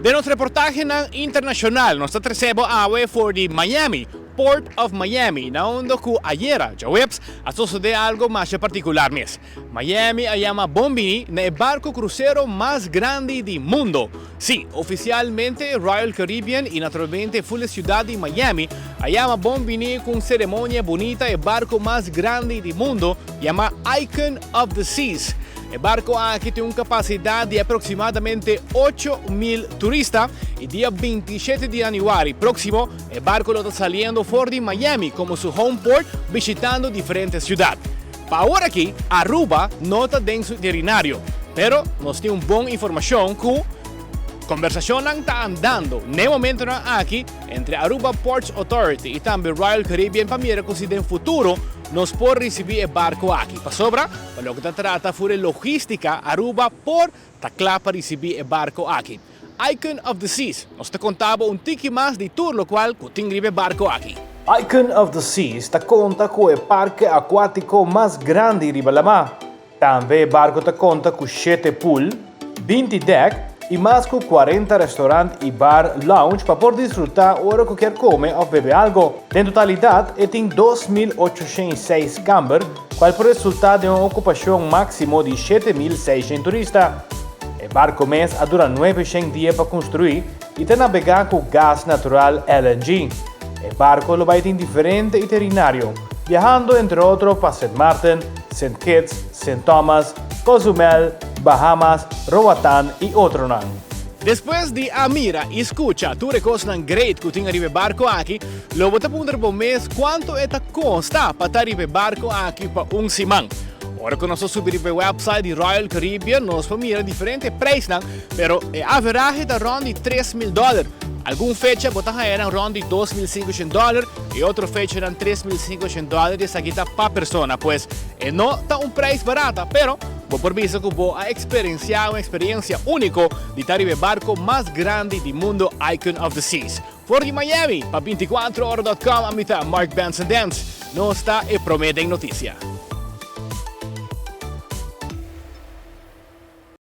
De notre reportahe ng internasyonal, nos tatrasebo awe for the Miami, Port of Miami, na ondo ku ayera, Joweps, at sucede algo más particular mes. Miami ayama Bombini na e barco crucero más grande del mundo. Sí, oficialmente Royal Caribbean y naturalmente full ciudad de Miami ayama Bombini con ceremonia bonita e barco más grande del mundo, llama Icon of the Seas. El barco aquí tiene una capacidad de aproximadamente 8,000 turistas y día 27 de enero próximo el barco lo está saliendo fuera de Miami como su home port visitando diferentes ciudades. Para ahora aquí, Aruba no está en su itinerario, pero nos tiene una buena información que conversación está andando en el momento aquí entre Aruba Ports Authority y también Royal Caribbean para mirar que si en el futuro nos puede recibir el barco aquí. Para sobra, para lo que se trata fue logística, Aruba por para recibir el barco aquí. Icon of the Seas nos te contaba un tiki más de tour lo cual que tiene el barco aquí. Icon of the Seas te conta con el parque acuático más grande de Balamá. También el barco te conta con 7 pool, 20 deck y más que 40 restaurantes y bar lounge para poder disfrutar ahora que quer comer o beber algo. En totalidad, tiene 2.806 camber, cual por resultar de una ocupación máximo de 7.600 turistas. El barco mes dura 900 días para construir y te navega con gas natural LNG. El barco lo va a ir en diferentes itinerarios, viajando entre otros para St. Martin, St. Kitts, St. Thomas, Cozumel, Bahamas, Roatán y otro nan. Después de mira y escucha tu recostan great que tiene el barco aquí, lo voy a poner por mes cuánto esta costa para el barco aquí para un simán. Ahora que nos subir el website de Royal Caribbean, nos podemos mirar diferentes precios, pero el average de around de $3,000. Alguna fecha botaja eran around de $2,500 y otra fecha eran $3,500 aquí está para persona, pues no está un precio barato, pero por visto que voy a experienciar una experiencia única de estar el barco más grande del mundo, Icon of the Seas. For de Miami, para 24horas.com, a mitad Mark Benson Dance, no está el promedio en noticia.